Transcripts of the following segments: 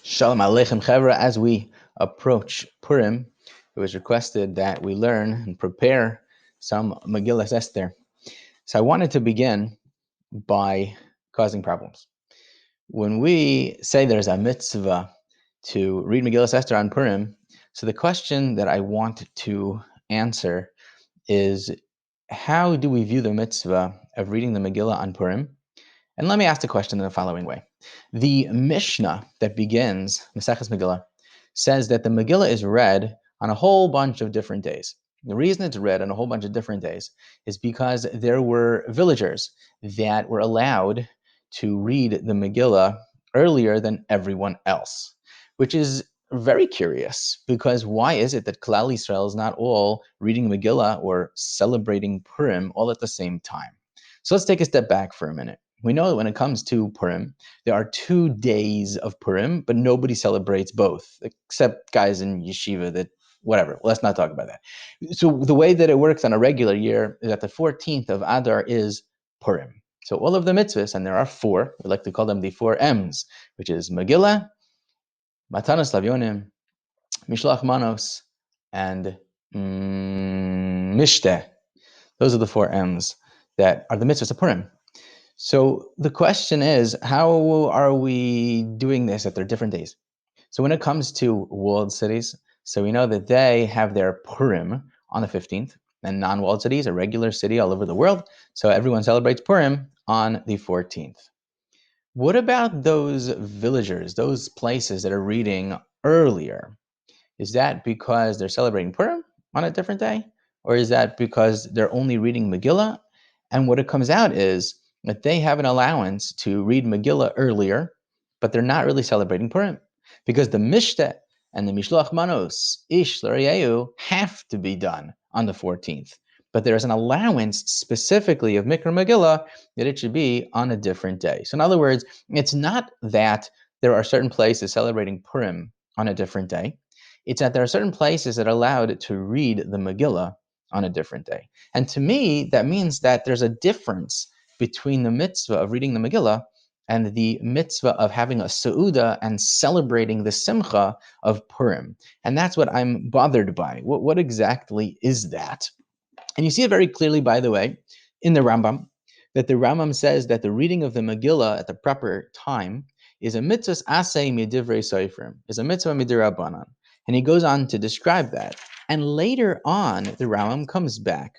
Shalom Aleichem Chevra. As we approach Purim, it was requested that we learn and prepare some Megillas Esther. So I wanted to begin by causing problems. When we say there's a mitzvah to read Megillas Esther on Purim, so the question that I want to answer is, how do we view the mitzvah of reading the Megillah on Purim? And let me ask the question in the following way. The Mishnah that begins Maseches Megillah says that the Megillah is read on a whole bunch of different days. The reason it's read on a whole bunch of different days is because there were villagers that were allowed to read the Megillah earlier than everyone else, which is very curious, because why is it that Klal Yisrael is not all reading Megillah or celebrating Purim all at the same time? So let's take a step back for a minute. We know that when it comes to Purim, there are 2 days of Purim, but nobody celebrates both, except guys in yeshiva that, whatever, let's not talk about that. So the way that it works on a regular year is that the 14th of Adar is Purim. So all of the mitzvahs, and there are 4, we like to call them the 4 M's, which is Megillah, Matanos Lavyonim, Mishloach Manos, and Mishteh. Those are the 4 M's that are the mitzvahs of Purim. So the question is, how are we doing this at their different days? So when it comes to walled cities, so we know that they have their Purim on the 15th, and non-walled cities, a regular city all over the world, so everyone celebrates Purim on the 14th. What about those villagers, those places that are reading earlier? Is that because they're celebrating Purim on a different day? Or is that because they're only reading Megillah? And what it comes out is that they have an allowance to read Megillah earlier, but they're not really celebrating Purim. Because the Mishteh and the Mishloach Manos, Ish L'Reyehu, have to be done on the 14th. But there's an allowance specifically of Mikra Megillah that it should be on a different day. So in other words, it's not that there are certain places celebrating Purim on a different day. It's that there are certain places that are allowed to read the Megillah on a different day. And to me, that means that there's a difference between the mitzvah of reading the Megillah and the mitzvah of having a Seudah and celebrating the Simcha of Purim. And that's what I'm bothered by. What exactly is that? And you see it very clearly, by the way, in the Rambam, that the Rambam says that the reading of the Megillah at the proper time is a mitzvah asay midivrei soifrim, is a mitzvah midirabanan. And he goes on to describe that. And later on, the Rambam comes back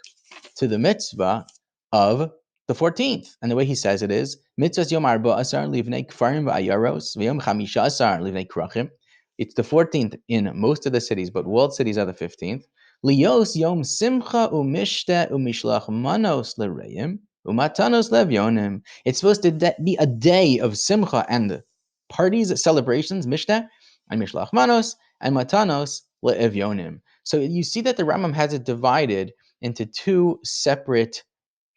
to the mitzvah of the 14th. And the way he says it is, mitzvahs yom arba asar livnei kfarim v'ayaros, v'yom chamisha asar livnei krachim. It's the 14th in most of the cities, but walled cities are the 15th. Lios yom simcha umishte umishlach manos l'reim umatanos levyonim. It's supposed to be a day of simcha and parties, celebrations, mishte, and mishlach manos, and matanos le'evyonim. So you see that the Rambam has it divided into 2 separate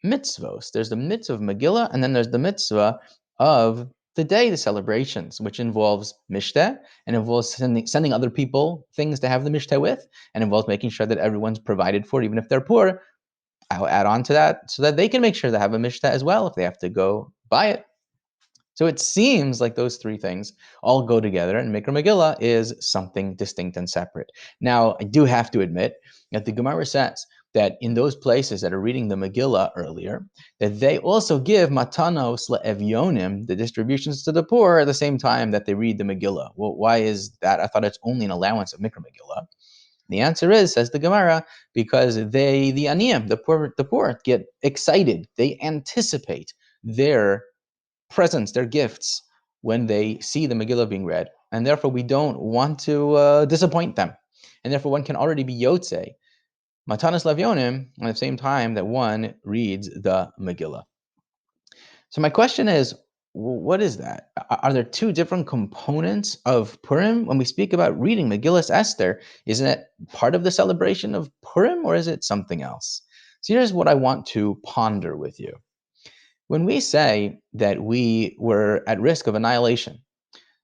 mitzvos. There's the mitzvah of Megillah, and then there's the mitzvah of the day, the celebrations, which involves mishteh and involves sending other people things to have the mishteh with, and involves making sure that everyone's provided for, even if they're poor. I'll add on to that so that they can make sure they have a mishteh as well if they have to go buy it. So it seems like those 3 things all go together, and Mikra Megillah is something distinct and separate. Now, I do have to admit that the Gemara says that in those places that are reading the Megillah earlier, that they also give matanos le'evyonim, the distributions to the poor, at the same time that they read the Megillah. Well, why is that? I thought it's only an allowance of Mikra Megillah. The answer is, says the Gemara, because the aniyim, the poor, get excited. They anticipate their presents, their gifts, when they see the Megillah being read, and therefore we don't want to disappoint them. And therefore one can already be Yotze, Matanas Lavyonim, at the same time that one reads the Megillah. So my question is, what is that? Are there 2 different components of Purim? When we speak about reading Megillas Esther, isn't it part of the celebration of Purim, or is it something else? So here's what I want to ponder with you. When we say that we were at risk of annihilation,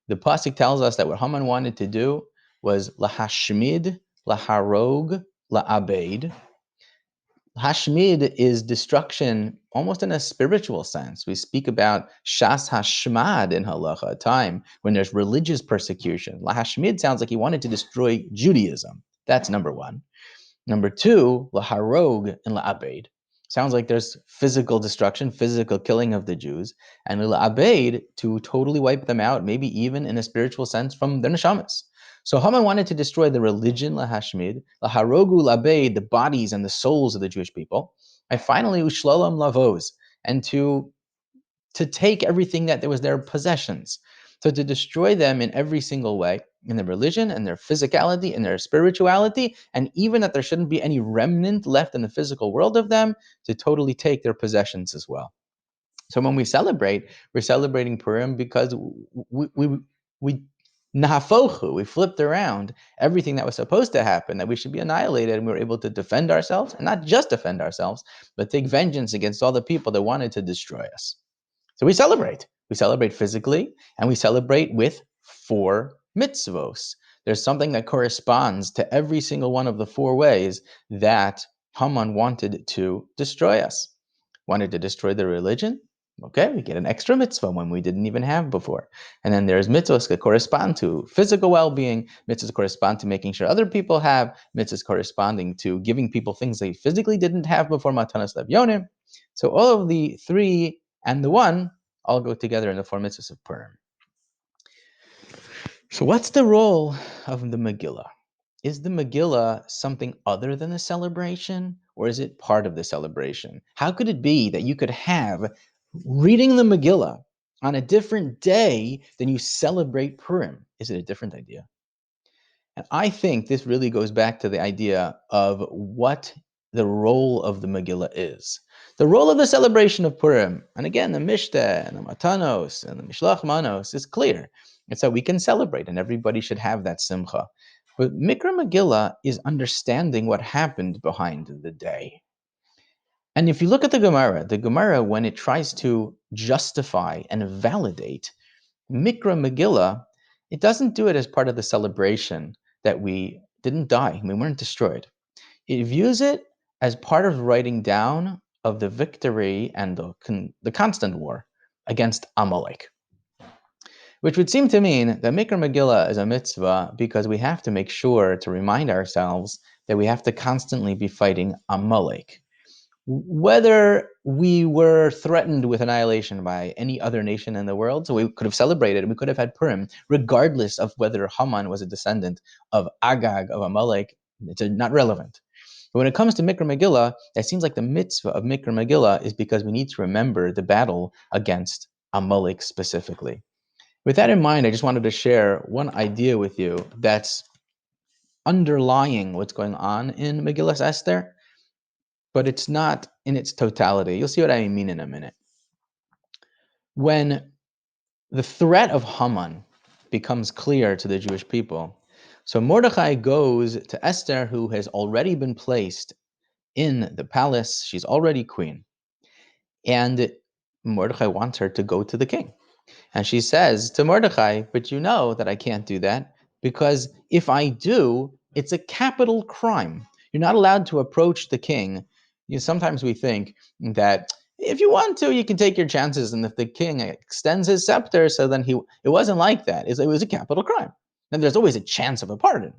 the pasuk tells us that what Haman wanted to do was lahashmid, laharog, la'abed. Hashmid is destruction almost in a spiritual sense. We speak about Shas Hashmad in Halacha, a time when there's religious persecution. Lahashmid sounds like he wanted to destroy Judaism. That's number one. Number two, laharog and la'abed. Sounds like there's physical destruction, physical killing of the Jews, and la'abed to totally wipe them out, maybe even in a spiritual sense from their neshamas. So Haman wanted to destroy the religion, lahashmid, laharogu la'abed, the bodies and the souls of the Jewish people, and finally ushlolam lavos, and to take everything that there was their possessions. So to destroy them in every single way, in their religion and their physicality and their spirituality, and even that there shouldn't be any remnant left in the physical world of them, to totally take their possessions as well. So when we celebrate, we're celebrating Purim because we nahafochu, we flipped around everything that was supposed to happen, that we should be annihilated, and we were able to defend ourselves, and not just defend ourselves, but take vengeance against all the people that wanted to destroy us. So we celebrate. We celebrate physically, and we celebrate with 4 mitzvos. There's something that corresponds to every single one of the 4 ways that Haman wanted to destroy us. Wanted to destroy the religion? Okay, we get an extra mitzvah when we didn't even have before. And then there's mitzvahs that correspond to physical well-being, mitzvahs correspond to making sure other people have, mitzvahs corresponding to giving people things they physically didn't have before, matanas levyonim. So all of the 3 and the 1 all go together in the 4 mitzvahs of Purim. So what's the role of the Megillah? Is the Megillah something other than a celebration, or is it part of the celebration? How could it be that you could have reading the Megillah on a different day than you celebrate Purim? Is it a different idea? And I think this really goes back to the idea of what the role of the Megillah is. The role of the celebration of Purim, and again, the Mishteh and the Matanos and the Mishloach Manos is clear. It's that we can celebrate, and everybody should have that simcha. But Mikra Megillah is understanding what happened behind the day. And if you look at the Gemara, when it tries to justify and validate Mikra Megillah, it doesn't do it as part of the celebration that we didn't die, we weren't destroyed. It views it as part of writing down of the victory and the constant war against Amalek, which would seem to mean that Mikra Megillah is a mitzvah because we have to make sure to remind ourselves that we have to constantly be fighting Amalek. Whether we were threatened with annihilation by any other nation in the world, so we could have celebrated and we could have had Purim, regardless of whether Haman was a descendant of Agag, of Amalek, it's not relevant. But when it comes to Mikra Megillah, it seems like the mitzvah of Mikra Megillah is because we need to remember the battle against Amalek specifically. With that in mind, I just wanted to share one idea with you that's underlying what's going on in Megillas Esther, but it's not in its totality. You'll see what I mean in a minute. When the threat of Haman becomes clear to the Jewish people, so Mordechai goes to Esther, who has already been placed in the palace. She's already queen. And Mordechai wants her to go to the king. And she says to Mordechai, but you know that I can't do that because if I do, it's a capital crime. You're not allowed to approach the king. Sometimes we think that if you want to, you can take your chances. And if the king extends his scepter, so then it wasn't like that. It was a capital crime. And there's always a chance of a pardon,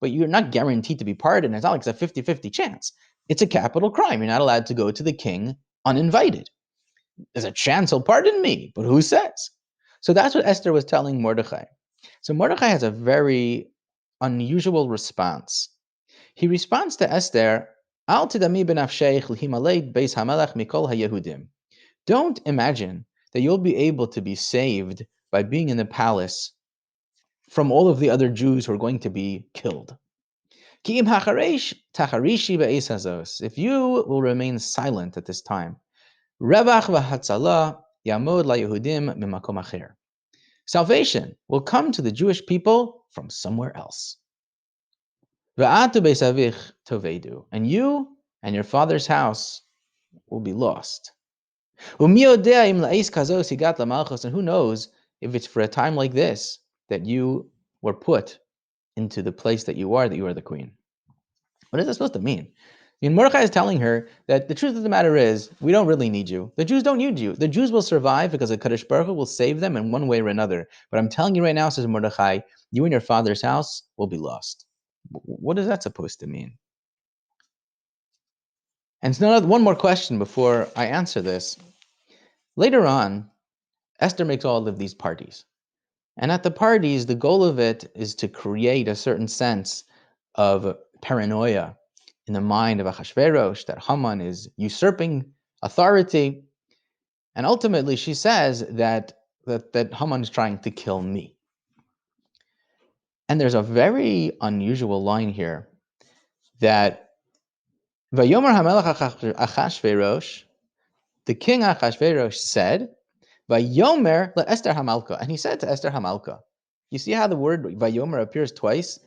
but you're not guaranteed to be pardoned. It's not like it's a 50-50 chance. It's a capital crime. You're not allowed to go to the king uninvited. There's a chance he'll pardon me, but who says? So that's what Esther was telling Mordechai. So Mordechai has a very unusual response. He responds to Esther, Al tidami benafsheich l'himaleit beis hamelech mikol hayehudim. Don't imagine that you'll be able to be saved by being in the palace from all of the other Jews who are going to be killed. Ki im hacharesh tacharishi be'es hazos. If you will remain silent at this time, Revach v'hatzalah yamod laYehudim mimakom acher. Salvation will come to the Jewish people from somewhere else. V'atu be'savich tovedu, and you and your father's house will be lost. U'mi yodea im la'is kazos higat lamalchus, and who knows if it's for a time like this that you were put into the place that you are the queen. What is that supposed to mean? And Mordechai is telling her that the truth of the matter is, we don't really need you. The Jews don't need you. The Jews will survive because the Kadosh Baruch Hu will save them in one way or another. But I'm telling you right now, says Mordechai, you and your father's house will be lost. What is that supposed to mean? And so one more question before I answer this. Later on, Esther makes all of these parties. And at the parties, the goal of it is to create a certain sense of paranoia in the mind of Achashverosh that Haman is usurping authority. And ultimately, she says that Haman is trying to kill me. And there's a very unusual line here that Vayomer HaMelech Achashverosh, the king Achashverosh said, Vayomer Esther Hamalka. And he said to Esther Hamalka. You see how the word Vayomer appears twice?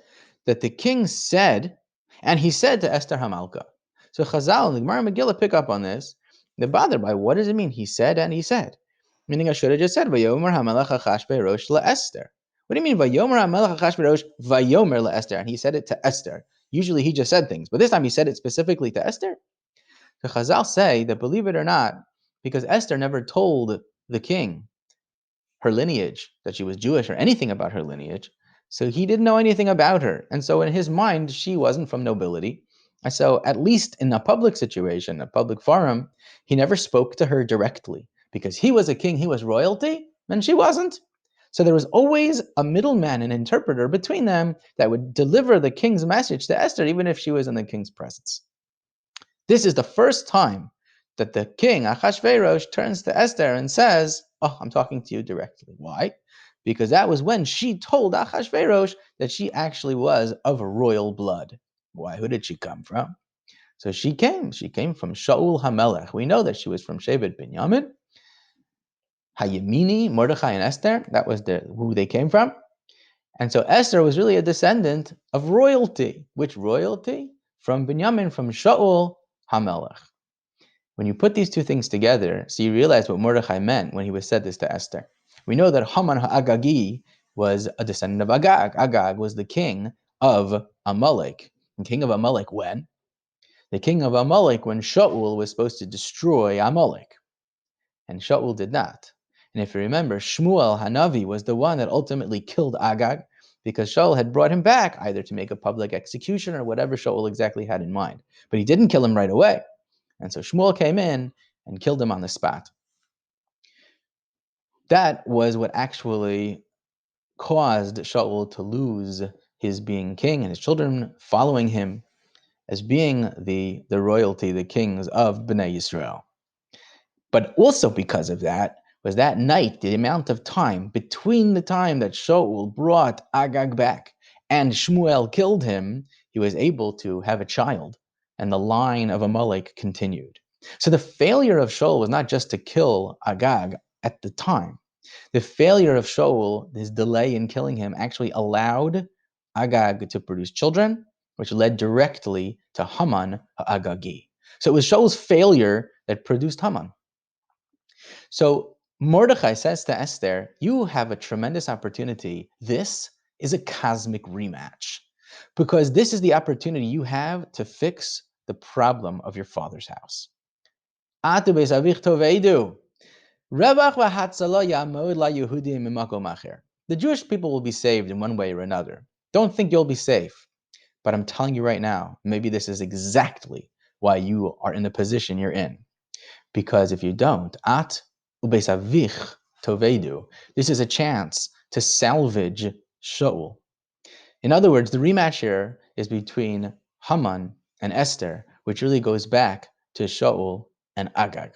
That the king said, and he said to Esther Hamalka. So Chazal and the Gemara Megillah pick up on this. They're bothered by what does it mean? He said and he said. Meaning I should have just said Vayomer HaMelech Achashverosh LaEsther. What do you mean Vayomer HaMelech Achashverosh Vayomer LaEsther? And he said it to Esther. Usually he just said things, but this time he said it specifically to Esther. The Chazal say that, believe it or not, because Esther never told the king her lineage, that she was Jewish or anything about her lineage, so he didn't know anything about her. And so in his mind, she wasn't from nobility. And so at least in a public situation, a public forum, he never spoke to her directly because he was a king, he was royalty, and she wasn't. So there was always a middleman, an interpreter between them that would deliver the king's message to Esther, even if she was in the king's presence. This is the first time that the king, Achashverosh, turns to Esther and says, oh, I'm talking to you directly. Why? Because that was when she told Achashverosh that she actually was of royal blood. Why? Who did she come from? So she came from Shaul HaMelech. We know that she was from Shevet Binyamin. Hayemini, Mordechai, and Esther, that was who they came from. And so Esther was really a descendant of royalty. Which royalty? From Binyamin, from Shaul HaMelech. When you put these two things together, so you realize what Mordechai meant when he was said this to Esther. We know that Haman HaAgagi was a descendant of Agag. Agag was the king of Amalek. And king of Amalek when? The king of Amalek when Shaul was supposed to destroy Amalek. And Shaul did not. And if you remember, Shmuel Hanavi was the one that ultimately killed Agag because Shaul had brought him back either to make a public execution or whatever Shaul exactly had in mind. But he didn't kill him right away. And so Shmuel came in and killed him on the spot. That was what actually caused Shaul to lose his being king and his children following him as being the royalty, the kings of Bnei Yisrael. But also because of that was that night, the amount of time between the time that Shaul brought Agag back and Shmuel killed him, he was able to have a child, and the line of Amalek continued. So the failure of Shaul was not just to kill Agag at the time. The failure of Shaul, his delay in killing him, actually allowed Agag to produce children, which led directly to Haman Agagi. So it was Shaul's failure that produced Haman. So Mordechai says to Esther, you have a tremendous opportunity. This is a cosmic rematch because this is the opportunity you have to fix the problem of your father's house. The Jewish people will be saved in one way or another. Don't think you'll be safe. But I'm telling you right now, maybe this is exactly why you are in the position you're in. Because if you don't, this is a chance to salvage Shaul. In other words, the rematch here is between Haman and Esther, which really goes back to Shaul and Agag.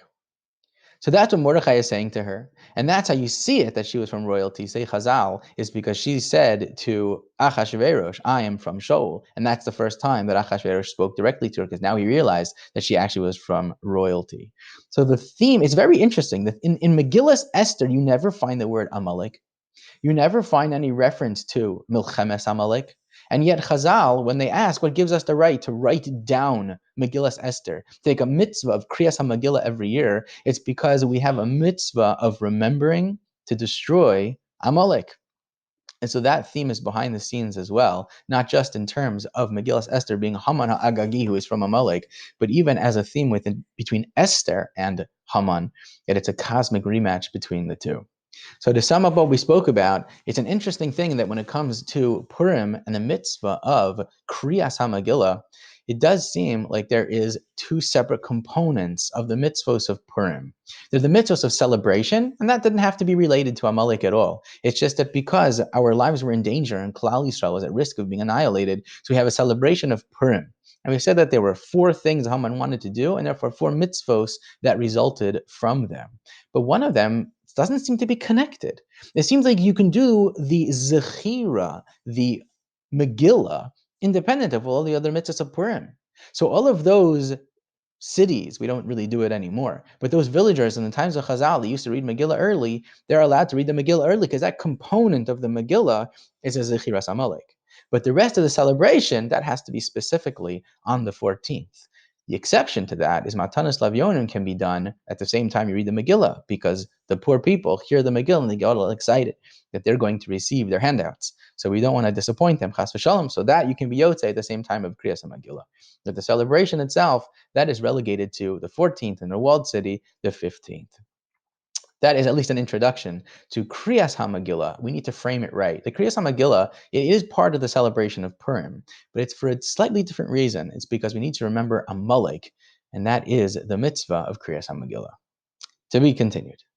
So that's what Mordechai is saying to her. And that's how you see it, that she was from royalty. Say Chazal is because she said to Achashverosh, I am from Shaul. And that's the first time that Achashverosh spoke directly to her, because now he realized that she actually was from royalty. So the theme is very interesting. In Megillus Esther, you never find the word Amalek. You never find any reference to Milchemes Amalek. And yet Chazal, when they ask what gives us the right to write down Megillas Esther, take a mitzvah of Kriyas HaMegillah every year, it's because we have a mitzvah of remembering to destroy Amalek. And so that theme is behind the scenes as well, not just in terms of Megillas Esther being Haman Agagi, who is from Amalek, but even as a theme between Esther and Haman, that it's a cosmic rematch between the two. So to sum up what we spoke about, it's an interesting thing that when it comes to Purim and the mitzvah of Kriyas HaMegillah, it does seem like there is two separate components of the mitzvos of Purim. There's the mitzvos of celebration, and that didn't have to be related to Amalek at all. It's just that because our lives were in danger and Klal Yisrael was at risk of being annihilated, so we have a celebration of Purim. And we said that there were four things Haman wanted to do, and therefore four mitzvos that resulted from them. But one of them doesn't seem to be connected. It seems like you can do the Zechira, the Megillah, independent of all the other mitzvahs of Purim. So all of those cities, we don't really do it anymore, but those villagers in the times of Chazal, they used to read Megillah early, they're allowed to read the Megillah early because that component of the Megillah is a Zechiras Amalek. But the rest of the celebration, that has to be specifically on the 14th. The exception to that is Matanas Lavyonim can be done at the same time you read the Megillah, because the poor people hear the Megillah and they get all excited that they're going to receive their handouts. So we don't want to disappoint them, chas v'shalom, so that you can be Yotzei at the same time of Kriyas HaMegillah. But the celebration itself, that is relegated to the 14th, in the walled city, the 15th. That is at least an introduction to Kriyas HaMegillah. We need to frame it right. The Kriyas HaMegillah, it is part of the celebration of Purim, but it's for a slightly different reason. It's because we need to remember Amalek, and that is the mitzvah of Kriyas HaMegillah. To be continued.